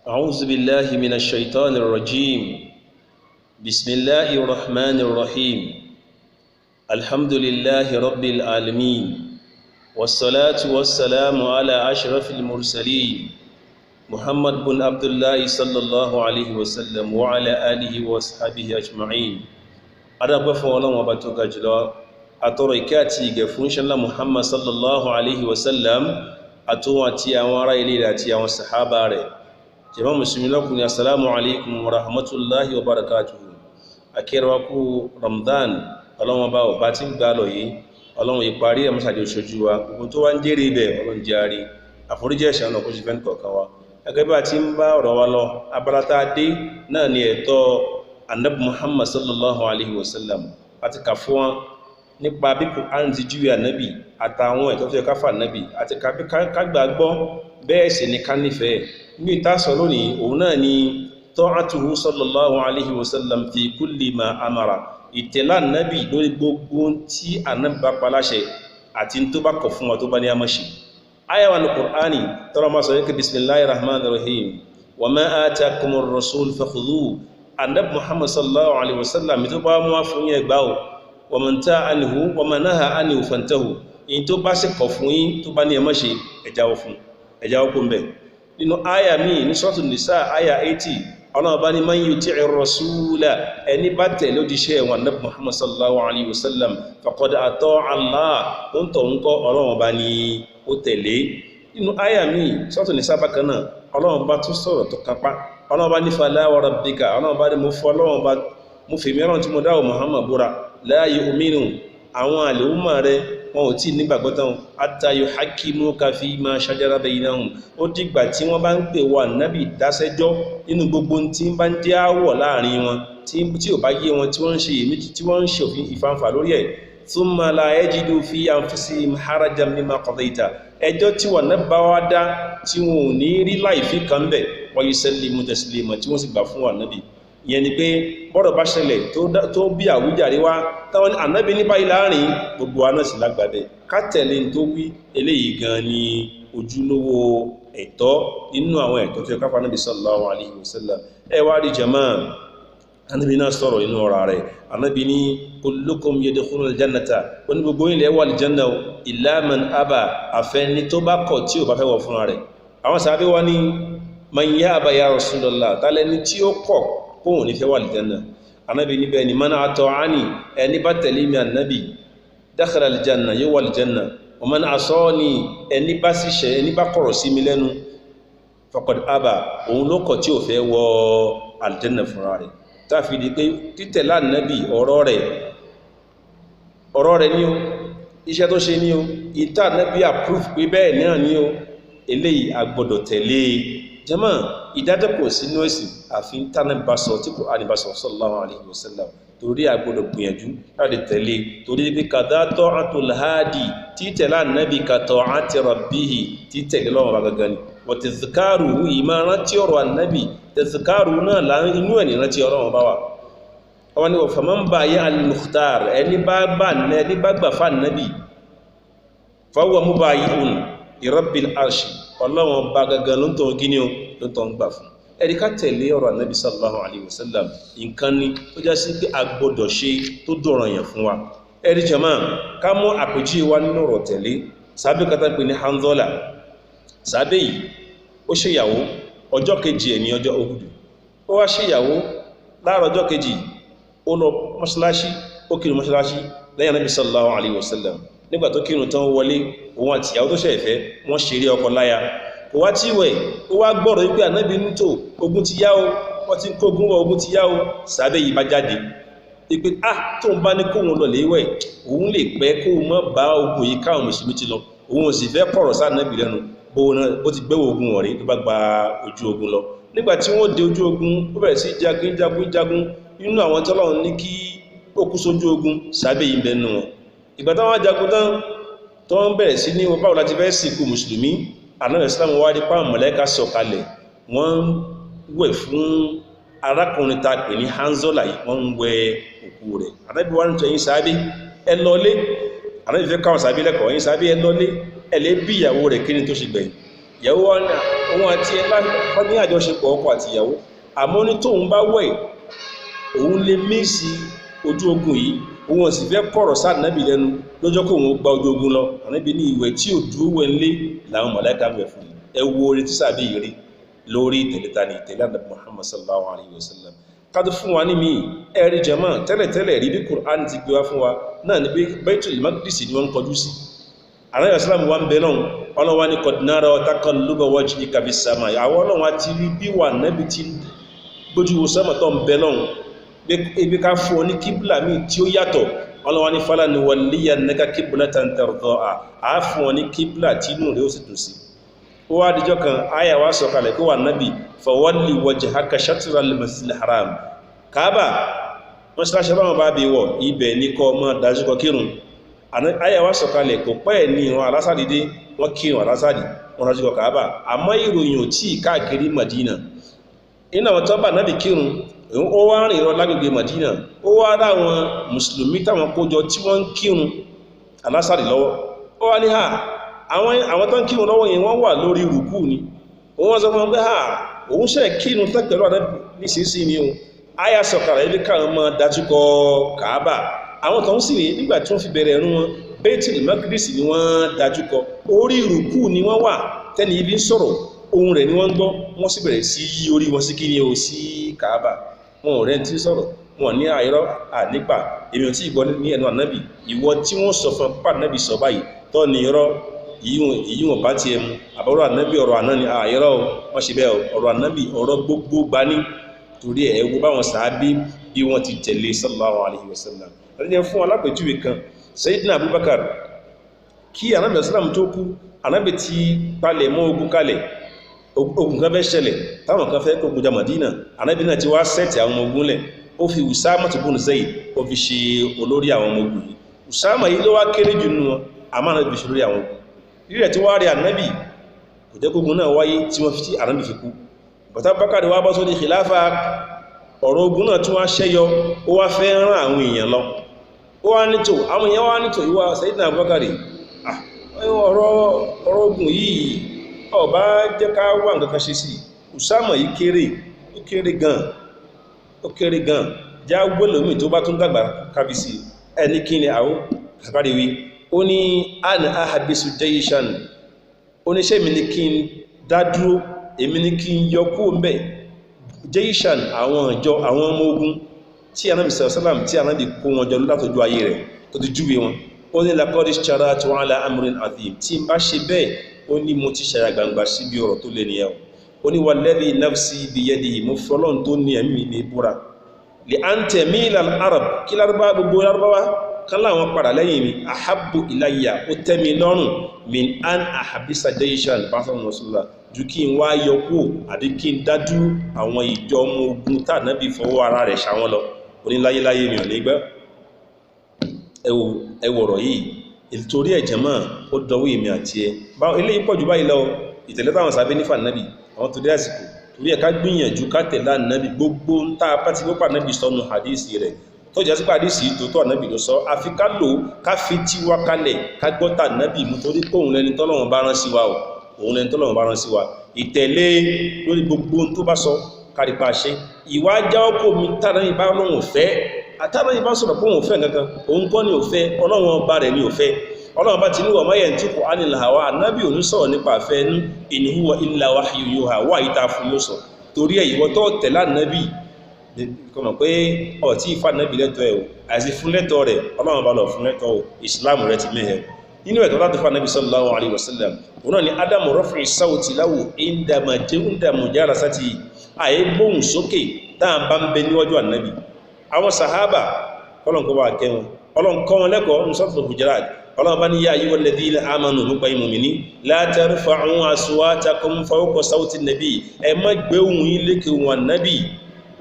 أعوذ بالله من الشيطان الرجيم بسم الله الرحمن الرحيم الحمد لله رب العالمين والصلاة والسلام على أشرف المرسلين محمد بن عبد الله صلى الله عليه وسلم وعلى آله وصحبه أجمعين adúpẹ́ fún Ọlọ́run ọba tó ga jùlọ àtọrọ ìkẹ́ àti ìgẹ̀ fún ìṣẹ́lá Muhammad sallallahu alaihi wasallam àtòwọn àti àwọn ará ilé rẹ̀ àti àwọn sàhábà rẹ̀. Jàmáà mùsùlùmí lọ́kùnrin assalamu alaikum wa rahmatullahi wa barakatuhu. Akẹ́rọ̀wákú Ramadan Ọlọ́run ọba ọba tí ń gbá lọ yìí Ọlọ́run ìparí ẹmọ́sàdé òṣojú wa gbogbo tó wá ń jẹ́rẹ̀ ibẹ̀ Ọlọ́run járí àforíjì ẹ̀ṣẹ̀ ọ̀nà kó ṣe fẹ́ nìkọ̀ọ̀kan wa. Gẹ́gẹ́ bí a ti ń bá ọ̀rọ̀ wa lọ abárátá dé náà ni ẹ̀tọ́ Ànábì Muhammad sallallahu alaihi wasallam àti kà fún wọn nípa bí Kùránì ti júwe Ànábì àtàwọn ẹ̀tọ́ tó yẹ ká fún Ànábì àti ká gbàgbọ́ bẹ́ẹ̀ sì ni ká nífẹ̀ẹ́. Ní ìtàsọ̀ lónìí òun náà ni ta'atuhu sallallahu alaihi wasallam fi kulli ma amara, ìtẹ̀lá Ànábì lórí gbogbo tí Ànábì bá pa láṣẹ àti tó bá kọ̀ fún wa tó bá ní a máa ṣe. Àyá wa ní Kùránì tọ́rọ máa sọ yẹ́ bismillahir rahmanir rahim wa ma atakumur rasul fakhudhuhu. Ànábì Muhammad sallallahu alaihi wasallam tó bá mú wá fún yín gbà ó wa man naha anhu fantahu, in tó bá sì kọ̀ fún yín tó bá ní ẹ má ṣe ẹ jáwọ́ kó ń bẹ̀. Nínú àyà míì ní Suratul Nisa àyà 80 Ọlọ́run bá ní man yuti'ir rasula, ẹni bá tẹ̀lé òjíṣẹ́ wọn Ànábì Muhammad sallallahu alaihi wasallam faqad ata'a Allah, ó ń tọ̀ ń kọ́ Ọlọ́run bá ní ó tẹ̀lé. Nínú àyà míì Suratul Nisa bákan náà Ọlọ́run bá tún sọ̀rọ̀ tó kápá. Ọlọ́run bá ní fala wa rabbika, Ọlọ́run bá ní mo fọ́ Ọlọ́run bá mo fi mìíràn tí mo dáwọ̀ Muhammad búra la yu'minu, àwọn àlèhùnmà rẹ̀ wọn ò tí nígbàgbọ́ tán hatta yuhakkimuka fima shajara baynahum, ó dìgbà tí wọ́n bá ń pè wọ Ànábì dáṣẹ́jọ́ nínú gbogbo tí ń bá ń jẹ́ àwọ̀ láàrin wọn tí ò bá yé wọn tí wọ́n ń ṣe èméjì tí wọ́n ń ṣe òfin ìfanfà lórí ẹ̀. Thumma la yajidu fi anfusihim harajan mimma qadaita, ẹjọ́ tí wọ́n náà bá wá dá tí wọn ò ní rí láìfí kan bẹ̀ wa yusallimu taslima, tí wọ́n sì gbà fún Ànábì. Ìyẹn ni pé bọ́rọ̀ bá ṣẹlẹ̀ tó bí àwíjàre wá táwọn Ànábì ní báyìí láàrin gbogbo aná sí lágbàbẹ̀ ká tẹ̀lé tó wí, eléyìí gan ni ojúlówó ẹ̀tọ́ nínú àwọn ẹ̀tọ́ tó yẹ ká fún Ànábì sallallahu alaihi wasallam. Ẹ wá rí jàmáà, Ànábì náà sọ̀rọ̀ nínú ọ̀rọ̀ rẹ̀. Ànábì ní kullukum yadkhulul jannata, ó ní gbogbo ilẹ̀ wà aljanna illa man aba, àfẹ́ni tó bá kọ̀ tí ò bá fẹ́ wọ̀ fúnra rẹ̀. Àwọn sàábé wá ní man yaba ya Rasulullah, tálẹ́ni tí ó kọ̀ kóhùn ní fẹ́ wà aljanna. Ànábì níbẹ̀ ni man ata'ani, ẹni bá tẹ̀lé mi Ànábì dakhala aljanna, yóò wà aljanna. Wa man asani, ẹni bá sì ṣẹ̀, ẹni bá kọ̀rọ̀ sí mi lẹ́nu faqad aba, òun ló kọ̀ tí ò fẹ́ wọ aljanna fúnra rẹ̀. Táfi di pé títẹ̀lé Ànábì ọ̀rọ̀ rẹ̀ ní o, iṣẹ́ tó ṣe ní o, ìta Ànábì approve pé bẹ́ẹ̀ náà ní o, eléyìí a gbọ́dọ̀ tẹ̀lé. Jàmáà, ìdájọ́ kò sínú ẹ̀sìn àfi tánàbí bá sọ tí Kùránì bá sọ sallallahu alaihi wasallam, torí a gbọ́dọ̀ gbìyànjú láti tẹ̀lé, torí pé kadha ta'atul hadi, títẹ̀lé Ànábì ka ta'ati rabbihi, títẹ̀lé lọ́wọ́ bá gangan ni. Wa tadhkaruhu, ìmá rántí ọ̀rọ̀ Ànábì, tadhkaruhu náà láàrín inú ẹ̀ ní rántí ọ̀rọ̀ bá wà. Wọ́n ni faman bay'a al-mukhtar, ẹni bá gbà fà Ànábì fahuwa mubay'un li rabbil arshi, Ọlọ́run bá gangan ló ń tọ́ gíní o, ló ń tọ́ ń gbà fún. Ẹ̀rí ká tẹ̀lé ọ̀rọ̀ Ànábì sallallahu alaihi wasallam, nǹkan ni tó já sí pé a gbọ́dọ̀ ṣe tó dọ̀ranyàn fún wa. Ẹ̀rí jàmáà, ká mú àpèjúwe wa nínú ọ̀rọ̀ tẹ̀lé. Sàábé kan tá pè ní Hanzala. Sàábé yìí ó ṣèyàwó ọjọ́ kejì ẹ̀ ní ọjọ́ Uhud. Ó wá ṣèyàwó láàárọ̀ ọjọ́ kejì, ó lọ mọ́ṣáláṣí, ó kírun mọ́ṣáláṣí lẹ́yìn Ànábì sallallahu alaihi wasallam. Nígbà tó kírun tán wọlé, òun àti ìyàwó tó ṣẹ̀ fẹ́ wọ́n ṣeré ọkọ láya. Kò wá tí wẹ̀, ó wá gbọ́rọ̀ wípé Ànábì ní tó ogun ti yá o, wọ́n ti kógun wọ ogun ti yá o. Sàábé yìí bá jáde ìpé tó ń bá ní kóhun lọ léwẹ̀, òun lè pẹ́ kóhun mọ́ bá ogun yìí káwọn mùsùlùmí ti lọ, òun ò sì fẹ́ kọ̀rọ̀ sáà Ànábì lẹ́nu bó ti gbẹ́wò ogun ọ̀rẹ́ tó bá gba ojú ogun lọ. Nígbà tí wọ́n dé ojú ogun, ó bẹ̀rẹ̀ sí jagun nínú àwọn tọ́lọ́run ní kí ó kú sójú ogun, Sàábé yìí bẹnu wọn. Ìgbà táwọn jagun tán tó ń bẹ̀rẹ̀ sí ní báwo láti fẹ́ sìnkú mùsùlùmí, Ànábì Islam wá rí pa màláíkà sọ̀kalẹ̀, wọ́n wẹ̀ fún arákùnrin ta pè ní Hanzala yìí, wọ́n ń wẹ òkú rẹ̀. Ànábì wá ń tọ́ yín Sàábé ẹ lọlé, Ànábì fẹ́ káwọn Sàábé lẹ́kọ̀ọ́, yín Sàábé ẹ lọlé, ẹ lè bí ìyàwó rẹ̀ kí ni tó ṣe gbẹ̀yìn. ìyàwó wọn àti ẹ bá ní àjọṣepọ̀ ọkọ àti ìyàwó àmọ́ ní tóun bá wẹ̀ òun lè mísì ojú ogun yìí òun sì fẹ́ kọ̀rọ̀ sáà nábì lẹ́nu lọ́jọ́ kó òun gba ojú ogun lọ ànábì ní ìwẹ̀ tí ò dúró wẹ̀ ńlé làwọn màláíkà ń wẹ̀ fún ẹ wo orí tí sàbí yìí rí lórí ìtẹ̀lẹ́ta ní ìtẹ̀lẹ́ ànábì Muhammad sallallahu alayhi wa sallam kájú fún wa ní mi ẹ̀rí jama tẹ́lẹ̀tẹ́lẹ̀ rí bí Qur'an ti gbé wá fún wa náà ní bí Baitul Maqdis ni wọ́n kọjú sí ànábì islam wa ń bẹ náà ọlọ́wà ní qad nara taqalluba wajhika bis sama àwọn ọlọ́wà ti rí bí wà nábì ti gbójú wo sánmà tó ń bẹ náà ibi ká fún ọ ní kíbùlà míì tí ó yàtọ̀ ọlọ́wà ní falanwalliyannaka qiblatan tardaha a fún ọ ní kíbùlà tí inú rẹ̀ ó sì dùn sí ó wá díjọ́ kan àyà wá sọ̀kalẹ̀ kó wà nábì fawalli wajhaka shatral masjidil haram Kaaba mọ́sálásí báwọn bá bí wọ̀ ibẹ̀ ní kọ́ mọ́ dájúkọ kírun àyà wá sọ̀kalẹ̀ kò pẹ́ ní ìran alásàdìdé wọ́n kírun alásàdì wọn dájúkọ Kaaba àmọ́ ìròyìn ò tí káàkiri Madina iná wọn tọ́ bá nábì kírun ó wá rìn ìrọ̀ lágbègbè Madina ó wá ráwọn mùsùlùmí táwọn kójọ tí wọ́n ń kírun alásàdì lọ́wọ́ ó wá ní ha àwọn tó ń kírun lọ́wọ́ yẹn wọ́n wà lórí rùkú ni wọ́n sọ fún pé ha òun ṣe kírun tẹ́gbẹ̀rọ nísinsìnyí ni o àyà sọ̀kalẹ̀ ibi káwọn máa dájúkọ Kaaba àwọn tó ń sì ní nígbà tí wọ́n fi bẹ̀rẹ̀ ẹ̀rún wọn Baitul Maqdis ni wọ́n dájúkọ orí rùkú ni wọ́n wà tẹ́ni ibi ń sọ̀rọ̀ ohun rẹ̀ ni wọ́n gbọ́ wọ́n sì bẹ̀rẹ̀ sí yí orí wọn sí kíni o sí Kaaba wọn ò rẹ́ tí sọ̀rọ̀ wọn ní àìrọ́ ànípa èmi ò tí ìgbọ́ ní ẹnu ànábì ìwọ tí wọ́n sọ fún pà nábì sọ báyìí tọ́ ni irọ́ èyí wọn bá ti ẹmu àbọ̀rọ̀ ànábì ọ̀rọ̀ àná ni àìrọ́ wọ́n ṣe bẹ́ẹ̀ ọ̀rọ̀ ànábì ọ̀rọ̀ gbogbo gbani torí ẹ̀ wo báwọn sàábí bí wọ́n ti tẹ̀lé sallallahu alaihi wasallam ẹni fún alápẹ̀júwe kan Sayyidina Abubakar kí ànábì sallam tó kú ànábì ti palẹ̀ mọ́ ogun kalẹ̀ ogun kan fẹ́ ṣẹlẹ̀ táwọn kan fẹ́ kógun ja Madina ànábì náà ti wá sẹ́ẹ̀tì àwọn ọmọ ogun lẹ̀ ó fi Usama ibn Zayd ó fi ṣe olórí àwọn ọmọ ogun yìí Usama yìí ló wá kéré jù nínú wọn àmọ́ ànábì fi ṣe olórí àwọn ogun rírẹ̀ tí wá rí ànábì kò jẹ́ kógun náà wáyé tí wọ́n fi tí ànábì fi kú bàtà Bákàrí wá bọ́ sórí khilafa ọ̀rọ̀ ogun náà tún wá ṣẹ́yọ ó wá fẹ́ rán àwọn èèyàn lọ ó wá nítò àwọn èèyàn wá nítò ìwà Sayyidina Bákàrí ọ̀rọ̀ ogun yìí ó bá jẹ́ ká wà nǹkan kan ṣe sí Usama yìí kéré gan já gbólómì tó bá tún dàgbà kábi sí ẹni kí ni àwọn àkàríwí ó ní ana ahabisu jayshan oníṣẹ́ mi ní kí n dádúró èmi ní kí n yọ kó mẹ́ jayshan àwọn ìjọ àwọn ọmọ ogun tí Ànábì sallam tí Ànábì kó wọn jọ látọjú ayé rẹ̀ tó ti júwe wọn ó ní laqad ishtaratu ala amrin azim tí n bá ṣe bẹ́ẹ̀ ó ní mo ti ṣàyà gbangba sí bí ọ̀rọ̀ tó lé ní ẹ̀ ó ní walladhi nafsi biyadihi mo fọlọ́n tó ní ẹ̀mí ní búra li an tamila al-arab kí lárúbá gbogbo lárúbáwá kan láwọn padà lẹ́yìn mi ahabbu ilayya ó tẹ́mi lọ́rùn min an ahabisa jayshan básan rasulullah ju kí n wá yọkú àbí kí n dájú àwọn ìjọ ọmọ ogun tá nábì fọwọ́ ara rẹ̀ ṣàwọn lọ oníláyéláyé mi ò ní gbẹ́ ẹwọ̀rọ̀ yìí ìtorí ẹ̀jẹ̀ máa ó dọwọ́ èmi àti ẹ ilé pọ̀ jù báyìí lọ ìtẹ̀lẹ́ táwọn sábẹ́ nífà nábì àwọn tó dé àsìkò torí ẹ̀ ká gbìyànjú ká tẹ̀lá nábì gbogbo ń tá apá tí gbọ́pà nábì sọnù hadisi rẹ̀ tó jẹ́ sí hadisi tó tó ànábì ló sọ àfi ká lò ká fi tí wá kalẹ̀ ká gbọ́ta nábì mú torí pé òun lẹni tọ́lọ́run bá rán sí wa o òun lẹni tọ́lọ́run bá rán sí wa ìtẹ̀lé lórí gbogbo tó bá sọ kárípa ṣe ìwà já ọkọ̀ mi tàbí bá lóhun fẹ́ àtàbí bá sọ̀rọ̀ pé òun fẹ́ gangan òun kọ́ ni ò fẹ́ ọlọ́run ọba rẹ̀ ni ò fẹ́ ọlọ́run bá ti ní wà máyẹ̀ tí kò ánìlà àwá ànábì ò ní sọ̀rọ̀ nípa àfẹ́ ní in huwa illa wahyu yuha wà ìta fún yóò sọ torí ẹ̀ ìwọ tó tẹ̀lá ànábì kọmọ̀ pé ọ̀tí ìfà ànábì lẹ́tọ̀ ẹ̀ o àìsí fún lẹ́tọ̀ rẹ̀ ọlọ́run bá lọ fún lẹ́tọ̀ o ìsìláàmù rẹ̀ ti mẹ́hẹ̀ nínú ẹ̀tọ́ láti fà ànábì sallallahu alaihi wasallam òun náà ni adamu rafi sauti lahu indamu jalasati àyè gbóhùn sókè táà bá ń bẹ níwájú ànábì àwọn sàhábà ọlọ́nkọ́ bá kẹwọn ọlọ́nkọ́ wọn lẹ́kọ̀ọ́ ní suratul Hujurat ọlọ́run bá ní yá ayyuhal ladhina amanu nípa ìmòmìní la tarfa'u aswatakum fawqa sawti nabi ẹ má gbé ohùn yín lékè wọn nábì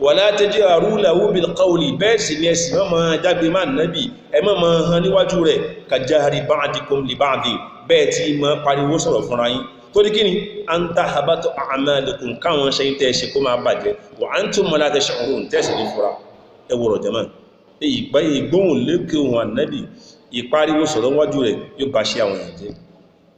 wala tajharu lahu bil qawli bẹ́ẹ̀ sì ní ẹ̀sìn mọ́ máa jágbe má nábì ẹ má máa hàn níwájú rẹ̀ kajahri ba'dikum li ba'din bẹ́ẹ̀ tí máa pariwo sọ̀rọ̀ fúnra yín torí kí ni an tahabatu a'malukum káwọn ṣe ń tẹ́ ṣe kó máa bàjẹ́ wa antum la tash'urun tẹ́sì ní fura ẹwọ̀rọ̀ jẹ́mọ́ ìgbóhùn lékè ohùn ànábì ìpariwo sọ̀rọ̀ wájú rẹ̀ yóò bá ṣe àwọn èèyàn jẹ́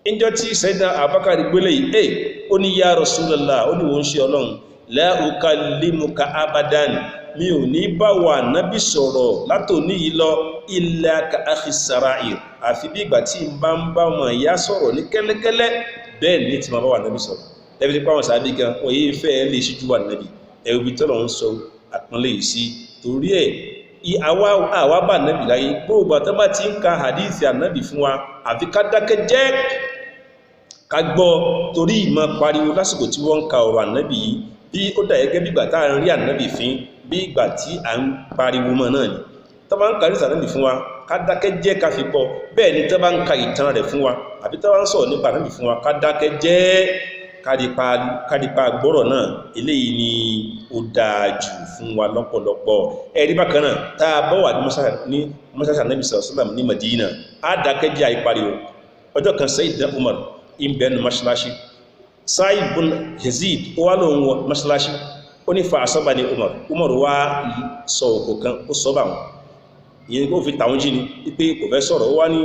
ìjọ tí Sayyidina Abubakar gbélé yìí ó ní ya Rasulullah ó ní wọ́n ṣe ọlọ́run la ukallimuka abadan mi ò ní bá wà nábì sọ̀rọ̀ látòní yìí lọ illa ka akhi sara'ir àfi bí ìgbà tí n bá ń bá ọmọ ìyá sọ̀rọ̀ ní kẹ́lẹ́kẹ́lẹ́ bẹ́ẹ̀ ní tí ma bá wà nábì sọ̀rọ̀ ẹbí tí pàwọn sàábí gan wọ́n yìí fẹ́ lè ṣíjú wà nábì ẹ̀rùbí tọ́lọ̀ ń sọ àpọ́nlé yìí sí torí ẹ̀ àwa bá nábì láyé gbogbo àtọ́ bá ti ń ka hadithi ànábì fún wa àfi ká dákẹ́ jẹ́ ká gbọ́ torí ìmọ̀ pariwo lásìkò tí wọ́n ń ka ọ̀rọ̀ ànábì yìí bí ó dà gẹ́gẹ́ bí ìgbà tá à ń rí ànábì fín bí ìgbà tí à ń pariwo mọ́ náà ni tó bá ń ka àdìsí ànábì fún wa ká dákẹ́ jẹ́ ká fi gbọ́ bẹ́ẹ̀ ni tó bá ń ka ìtàn rẹ̀ fún wa àbí tó bá ń sọ̀rọ̀ nípa ànábì fún wa ká dákẹ́ jẹ́ kárípa gbọ́rọ̀ náà eléyìí ni ó dáa jù fún wa lọ́pọ̀lọpọ̀ ẹ̀rí bákan náà tá a bọ́ wà ní mọ́sáṣí ànábì sallam ní Madina á dákẹ́ jẹ́ àìpariwo ọjọ́ kan Sayyidina Umar ìbẹ̀nu mọ́ṣáláṣí Sa'id bin Yazid ó wá lóun wọ mọ́ṣáláṣí ó ní fa àsọ́bà ní Umar wá sọ òkò kan ó sọ́bà wọn ìyẹn kó fi tàwọn jí ni wípé kò fẹ́ sọ̀rọ̀ ó wá ní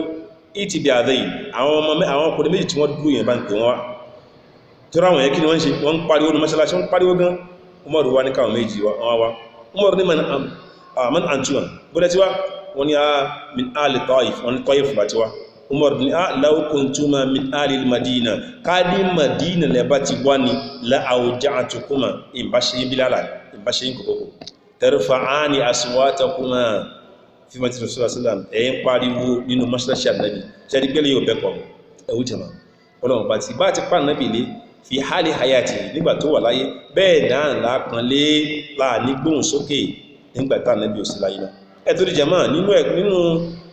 ìtì bí adé yìí àwọn ọkùnrin méjì tí wọ́n dúró yẹn bá ń pè wọ́n wá tó ráwọn yẹn kí ni wọ́n ṣe wọ́n ń pariwo ní mọ́ṣáláṣí wọ́n ń pariwo gan Umar wá ní káwọn méjì wá Umar ní man antuma bọ́dẹ̀ tí wá wọ́n ní min ali Taif wọ́n ní Taif bá ti wá Umar ní law kuntuma min ali Madina káàdì Madina lẹ́bá ti wá ní la awja'tukuma ìbáṣe bilala ìbáṣe kòkòkò tarfa'ani aswatakuma fi mọ́tí Rasulullah sallam ẹ̀yìn pariwo nínú mọ́ṣáláṣí ànábì ṣẹ́rí pẹ́lẹ̀ yóò bẹ́kọ̀ ẹ̀wù jẹ́mà ọlọ́run bá ti pa ànábì lé fi hali hayati nígbà tó wà láyé bẹ́ẹ̀ náà lápọn lé láàní gbóhùn sókè nígbà tá ànábì ò sí láyé náà ẹ̀tọ́rí jẹ́mà nínú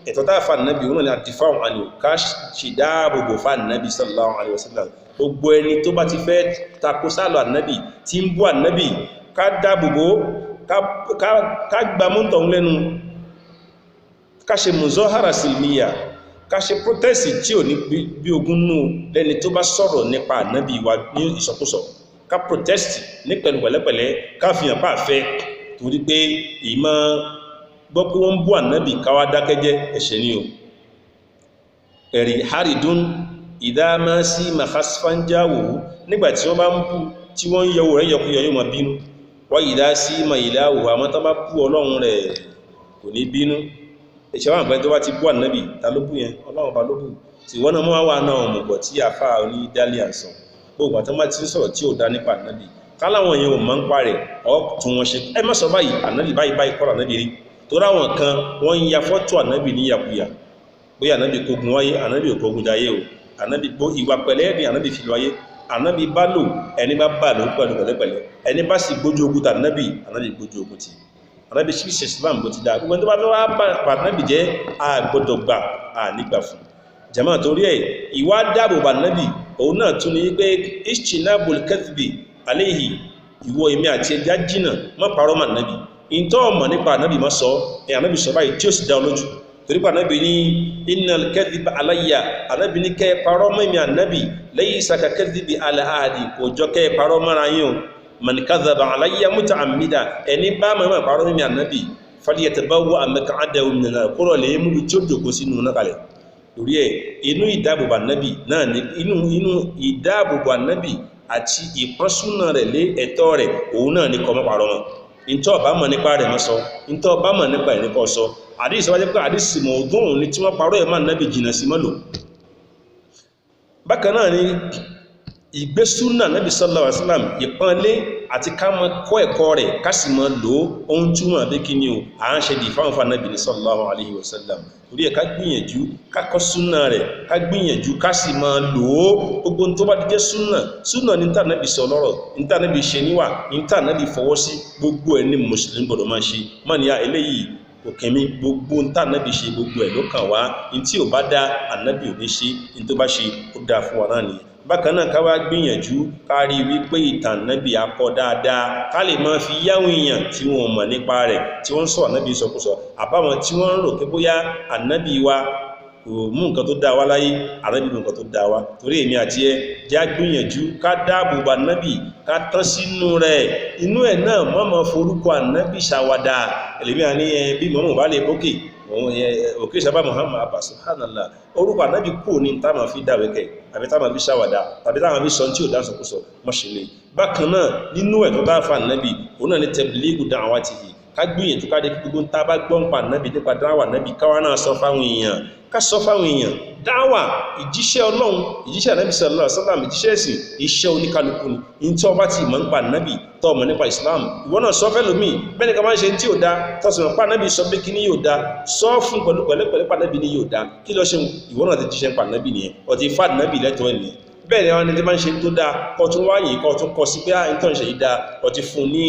ẹ̀tọ́ tá fà ànábì òun náà ni àdìfáwọn àni ká ṣe dáàbòbò fà ànábì sallallahu alaihi wasallam gbogbo ẹni tó bá ti fẹ́ takò sálọ ànábì tí ń bú ànábì ká dáàbòbò ká gbàmúntọ̀ lẹ́nu ká ṣe muzahara silmiya ká ṣe protest tí ò ní bí ogun nù lẹ́ni tó bá sọ̀rọ̀ nípa ànábì wa ní ìsọkúsọ ká protest ní pẹ̀lú pẹ̀lẹ́pẹ̀lẹ́ ká fi hàn pàfẹ́ torí pé ìmọ̀ gbọ́ pé wọ́n ń bú ànábì káwá dákẹ́jẹ́ ẹ̀ṣẹ̀ ni o ẹ̀rí haridun ìdámá sí mahasfanjáwò nígbàtí wọ́n bá ń bú tí wọ́n yẹwò rẹ̀ yọkúyọ yóò máa bínú wọ́n ìdá sí màíláwò àmọ́ tó bá bú ọlọ́run rẹ̀ kò ní bínú ìṣẹ́wà àgbẹ́ tó bá ti bú ànábì ta ló bú yẹn ọlọ́run bá ló bú tí wọ́n náà mọ́ wà náà mọ̀gbọ̀ tí àfá oní dálé àsàn gbogbo àtọ́ má ti ń sọ̀rọ̀ tí ò dá nípa ànábì káláwọn yẹn ò máa ń parẹ̀ ọ́ tún wọn ṣe ẹ má sọ báyìí ànábì báyìí kọ́ ànábì rí tó ráwọn kan wọ́n ń ya fọ́tò ànábì ní yàkuyà bóyá ànábì kógun wáyé ànábì ò kógun jayé o ànábì bó ìwà pẹ̀lẹ́ ní ànábì fi wáyé ànábì bá lò ẹni bá bà ló pẹ̀lú pẹ̀lẹ́pẹ̀lẹ́ ẹni bá sì gbójú ogun tà ànábì gbójú ogun ti ànábì sí Islam bó ti dáa gbogbo tó bá fẹ́ wá bà ànábì jẹ́ àgbọ́dọ̀ gbà nígbà fún jama torí ẹ̀ ìwà dáàbò bà ànábì òun náà tún ní pé istinabul kadhibi alayhi ìwọ èmi àti ẹja jìnà má parọ́ mà ànábì ìntọ́ ọmọ nípa ànábì má sọ ànábì sọ báyìí tí ó sì dá olójú torí pé ànábì ní innal kadhiba alayya ànábì ní kẹ́ parọ́ mọ́ èmi ànábì laysa ka kadhibi ala ahadi kò jọ kẹ́ parọ́ mọ́ra yín o man kadhaba alayya muta'ammida ẹni bá mọ́ parọ́ mọ́ ànábì falyatabawwa maq'adahu min an-nar kúrò lè mú bí tí ó jòkó sínú náà kalẹ̀ torí ẹ̀ inú ìdáàbòbò ànábì náà ní inú ìdáàbòbò ànábì àti ìpọ́súnà rẹ̀ lé ẹ̀tọ́ rẹ̀ òun náà ní kọmọ́ parọ́ mọ́ ìntọ́ ọba mọ̀ nípa rẹ̀ mọ́ sọ ìntọ́ ọba mọ̀ nípa ẹ̀ nípa ọ̀sọ́ àdíṣẹ́ wájẹ́ pé àdíṣẹ́ mọ̀ ọdún ní tí wọ́n parọ́ ẹ̀ máa nábì jìnà sí mọ́lò bákan náà ni ìgbésúnà nábì sallallahu alaihi wasallam ìpọ́nlé àti ká mọ́ kọ́ ẹ̀kọ́ rẹ̀ ká sì mọ́ lò ó ohun túmọ̀ bí kí ni o à ń ṣe dì fáwọn nábì ní sallallahu alaihi wasallam torí ẹ̀ ká gbìyànjú ká kọ́ súnà rẹ̀ ká gbìyànjú ká sì mọ́ lò ó gbogbo tó bá jẹ́ súnà ní tà nábì sọ lọ́rọ̀ ní tà nábì ṣe níwà ní tà nábì fọwọ́ sí gbogbo ẹ̀ ní mùsùlùmí gbọ́dọ̀ máa ṣe mọ́ ní eléyìí òkè mi gbogbo ń tà nábì ṣe gbogbo ẹ̀ ló kàn wá ní tí ò bá dá ànábì ò ní ṣe ní tó bá ṣe ó dáa fún wa náà nìyẹn bákan náà ká wá gbìyànjú ká rí wípé ìtàn nábì akọ dáadáa ká lè máa fi yáwọn èèyàn tí wọ́n mọ̀ nípa rẹ̀ tí wọ́n sọ ànábì sọkúsọ àbáwọn tí wọ́n ń rò pé bóyá ànábì wa kò mú nǹkan tó dá wa láyé ànábì mú nǹkan tó dá wa torí èmi àti ẹ já gbìyànjú ká dáàbò bá ànábì ká tán sínú rẹ̀ inú ẹ̀ náà mọ́mọ́ forúkọ ànábì ṣàwádà ẹlẹ́mí àní bí mọ́mọ́ bá lè bókè òkè sábà Muhammad abba subhanallah orúkọ ànábì kò ní tá máa fi dáwẹ́kẹ̀ àbí tá máa fi ṣàwàdà tàbí tá máa fi sọ tí ò dá sọkúsọ mọ́ṣẹ̀lẹ̀ bákan náà nínú ẹ̀ tó bá fa ànábì òun náà ní tablighu da'watihi ká gbìyànjú ká dé kí gbogbo tá bá gbọ́ ń pa ànábì nípa dáwà ànábì káwa náà sọ fáwọn èèyàn ká sọ fáwọn èèyàn dáwà ìjíṣẹ́ Ọlọ́run ìjíṣẹ́ ànábì sallallahu alaihi wasallam ìjíṣẹ́ ẹ̀sìn iṣẹ́ oníkálukú ni in tí ọba ti mọ̀ nípa ànábì tó mọ̀ nípa Islam ìwọ náà sọ fẹ́lòmíì bẹ́ẹ̀ ni ká máa ń ṣe tí ò dá tọ́sùn pa ànábì sọ pé kí ní yóò dá sọ fún pẹ̀lú pẹ̀lẹ́pẹ̀lẹ́ pa ànábì ní yóò dá kí lọ ṣe ìwọ náà ti jíṣẹ́ pa ànábì nìyẹn ó ti fa ànábì lẹ́tọ̀ọ́ ẹ̀ nìyẹn bẹ́ẹ̀ ni àwọn ẹni tí máa ń ṣe tó dáa kọ́ tún wáyé kọ́ tún kọ́ sí pé ìtọ́ ìṣẹ́ yìí dáa ó ti fún ní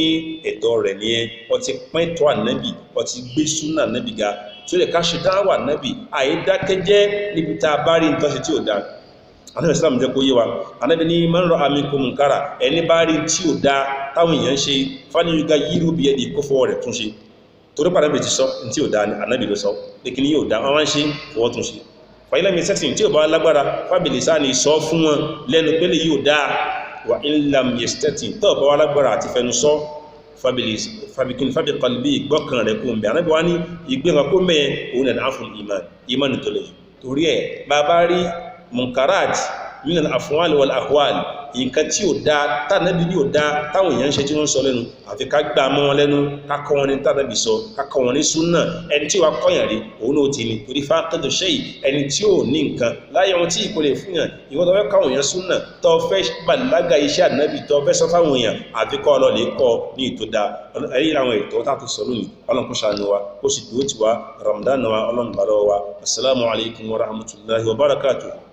ẹ̀tọ́ rẹ̀ nìyẹn ó ti pín ẹ̀tọ́ ànábì ó ti gbé súnà ànábì ga tó lè ká ṣe dáwà ànábì àìdákẹ́jẹ́ níbi tá a bá rí nǹkan ṣe tí ò dáa ànábì Islam jẹ́ kó yé wa ànábì ní man ra'a minkum munkara ẹni bá rí tí ò dáa táwọn èèyàn ṣe falyughayyirhu biyadihi kó fọwọ́ rẹ̀ tún ṣe torí pé ànábì ti sọ tí ò dáa ni ànábì ló sọ pé kí ni yóò dáa wọ́n máa ń ṣe fọwọ́ tún ṣe fàílẹ̀ mi sẹ́sìn tí ò bá lágbára fábìlì sáà ní sọ fún wọn lẹ́nu pẹ́lẹ̀ yóò dáa wà illam yastati tó bá wá lágbára àti fẹnu sọ fàbíkín fàbíkọlbí gbọ́kàn rẹ̀ kó ń bẹ̀ anábíwá ní ìgbéran kó mẹ́ òun ẹ̀nà áfún iman tó lè torí ẹ̀ bàbá rí munkarat min al-af'al wal aqwal nǹkan tí ò dáa tánàbí ní ò dáa táwọn èèyàn ń ṣe tí wọ́n sọ lẹ́nu àfi ká gbà mọ́ wọn lẹ́nu ká kọ́ wọn ní tánàbí sọ ká kọ́ wọn ní súnà ẹni tí wàá kọ́yàn rí òun náà ti ní torí faqidu shay ẹni tí ò ní nǹkan láyé wọn tí ìkọlẹ̀ fún yàn ìwọ́n tó fẹ́ káwọn èèyàn súnà tó fẹ́ bàlágà iṣẹ́ ànábì tó fẹ́ sọ fáwọn èèyàn àfi kọ́ ọlọ́lẹ̀ kọ́ ní ètò dáa ẹ̀yìn àwọn ètò tá a ti sọ lónìí ọlọ́run kó ṣàánú wa kó sì dúró tiwa Ramadan wa ọlọ́run bá lọ́wọ́ wa assalamu alaikum wa rahmatullahi wa barakatuh.